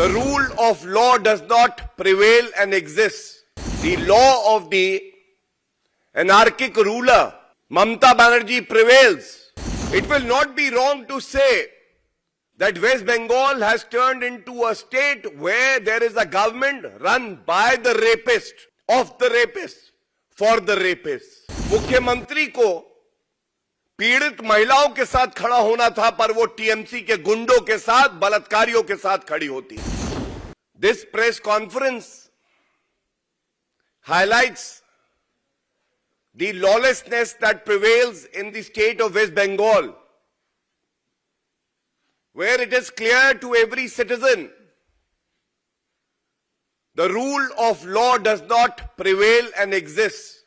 The rule of law does not prevail and exist. The law of the anarchic ruler, Mamata Banerjee, prevails. It will not be wrong to say that West Bengal has turned into a state where there is a government run by the rapist, of the rapist, for the rapist. मुख्यमंत्री को पीड़ित महिलाओं के साथ खड़ा होना था, पर वो टीएमसी के गुंडों के साथ, बलात्कारियों के साथ खड़ी होती है. This press conference highlights the lawlessness that prevails in the state of West Bengal, where it is clear to every citizen the rule of law does not prevail and exist.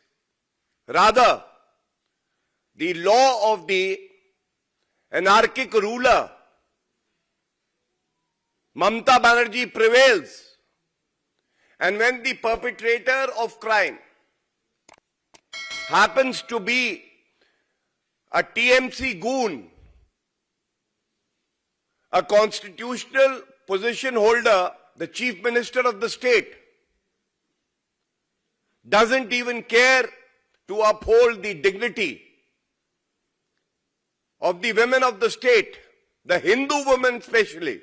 Rather, the law of the anarchic ruler, Mamata Banerjee, prevails. And when the perpetrator of crime happens to be a TMC goon, a constitutional position holder, the chief minister of the state, doesn't even care to uphold the dignity of the women of the state, the Hindu women especially,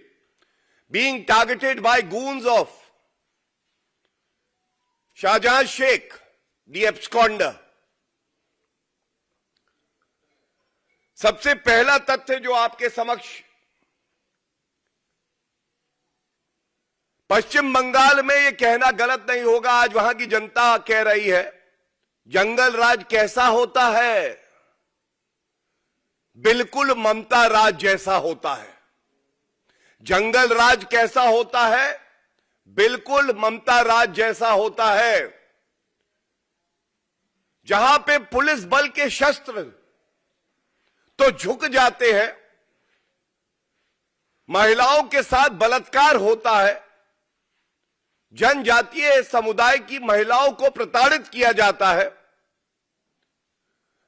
being targeted by goons of Shahjahan Sheikh, the absconder. सबसे पहला तथ्य जो आपके समक्ष पश्चिम बंगाल में ये कहना गलत नहीं होगा, आज वहां की जनता कह रही है, जंगल राज कैसा होता है? बिल्कुल ममता राज जैसा होता है. जंगल राज कैसा होता है? बिल्कुल ममता राज जैसा होता है. जहां पे पुलिस बल के शस्त्र तो झुक जाते हैं, महिलाओं के साथ बलात्कार होता है, जनजातीय समुदाय की महिलाओं को प्रताड़ित किया जाता है,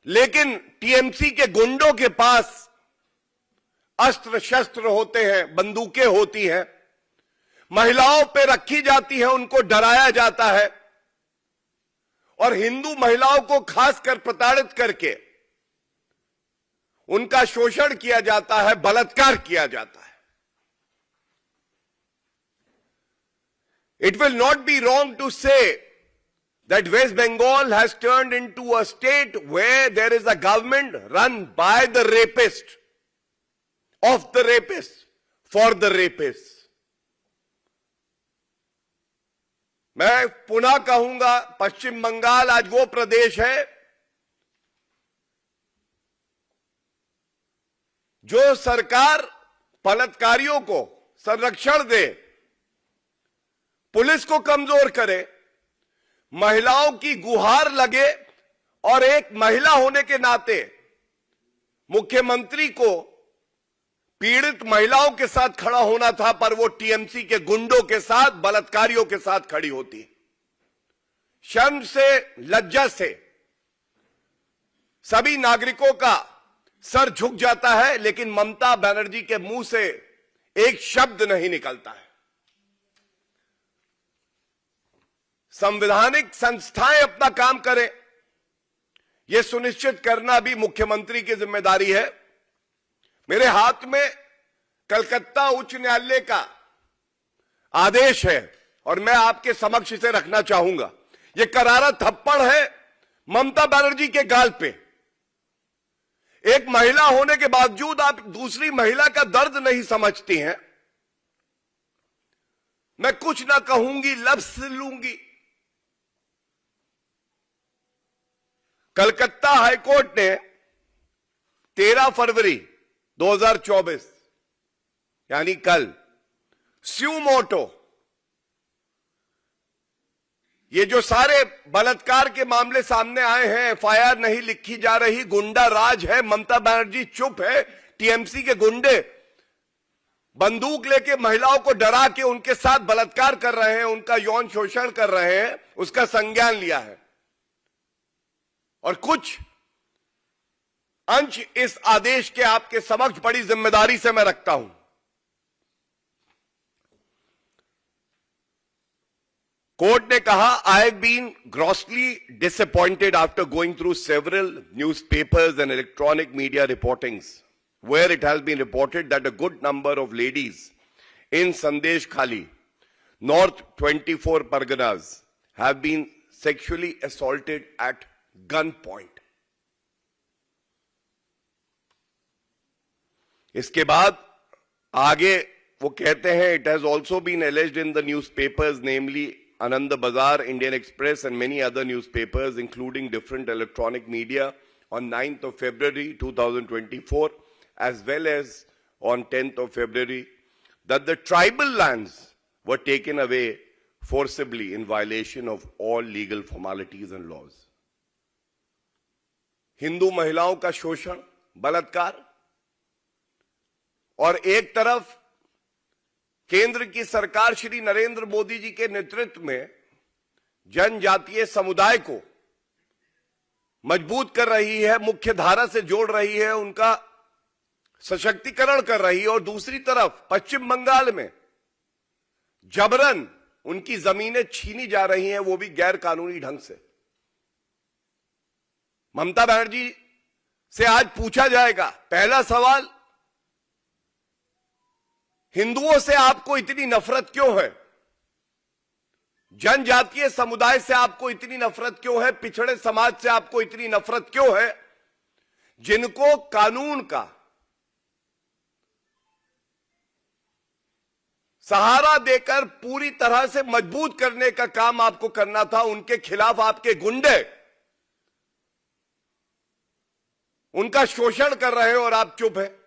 लेकिन टीएमसी के गुंडों के पास अस्त्र शस्त्र होते हैं, बंदूकें होती हैं, महिलाओं पे रखी जाती है, उनको डराया जाता है और हिंदू महिलाओं को खासकर प्रताड़ित करके उनका शोषण किया जाता है, बलात्कार किया जाता है. It will not be wrong to say that West Bengal has turned into a state where there is a government run by the rapist, of the rapist, for the rapist. मैं पुनः कहूंगा, पश्चिम बंगाल आज वो प्रदेश है जो सरकार बलात्कारियों को संरक्षण दे, पुलिस को कमजोर करे, महिलाओं की गुहार लगे और एक महिला होने के नाते मुख्यमंत्री को पीड़ित महिलाओं के साथ खड़ा होना था, पर वो टीएमसी के गुंडों के साथ, बलात्कारियों के साथ खड़ी होती. शर्म से, लज्जा से सभी नागरिकों का सर झुक जाता है, लेकिन ममता बनर्जी के मुंह से एक शब्द नहीं निकलता है. संवैधानिक संस्थाएं अपना काम करें, यह सुनिश्चित करना भी मुख्यमंत्री की जिम्मेदारी है. मेरे हाथ में कलकत्ता उच्च न्यायालय का आदेश है और मैं आपके समक्ष इसे रखना चाहूंगा. यह करारा थप्पड़ है ममता बनर्जी के गाल पे. एक महिला होने के बावजूद आप दूसरी महिला का दर्द नहीं समझती हैं. मैं कुछ ना कहूंगी, लफ्ज लूंगी. कलकत्ता हाईकोर्ट ने 13 फरवरी 2024 यानी कल स्यू मोटो, ये जो सारे बलात्कार के मामले सामने आए हैं, एफआईआर नहीं लिखी जा रही, गुंडा राज है, ममता बनर्जी चुप है, टीएमसी के गुंडे बंदूक लेके महिलाओं को डरा के उनके साथ बलात्कार कर रहे हैं, उनका यौन शोषण कर रहे हैं, उसका संज्ञान लिया है. और कुछ अंश इस आदेश के आपके समक्ष बड़ी जिम्मेदारी से मैं रखता हूं. कोर्ट ने कहा, I have been grossly disappointed after going through several newspapers and electronic media reportings where it has been reported that a good number of ladies in Sandesh Khali, North 24 Parganas, have been sexually assaulted at gunpoint. इसके बाद आगे वो कहते हैं, it has also been alleged in the newspapers, namely Anand Bazar, Indian Express and many other newspapers including different electronic media on 9th of February 2024 as well as on 10th of February that the tribal lands were taken away forcibly in violation of all legal formalities and laws. Hindu महिलाओं का शोषण, बलात्कार, और एक तरफ केंद्र की सरकार श्री नरेंद्र मोदी जी के नेतृत्व में जनजातीय समुदाय को मजबूत कर रही है, मुख्य धारा से जोड़ रही है, उनका सशक्तिकरण कर रही है, और दूसरी तरफ पश्चिम बंगाल में जबरन उनकी जमीनें छीनी जा रही हैं, वो भी गैर कानूनी ढंग से। ममता बनर्जी से आज पूछा जाएगा, पहला सवाल, हिंदुओं से आपको इतनी नफरत क्यों है? जनजातीय समुदाय से आपको इतनी नफरत क्यों है? पिछड़े समाज से आपको इतनी नफरत क्यों है, जिनको कानून का सहारा देकर पूरी तरह से मजबूत करने का काम आपको करना था? उनके खिलाफ आपके गुंडे उनका शोषण कर रहे हो और आप चुप है।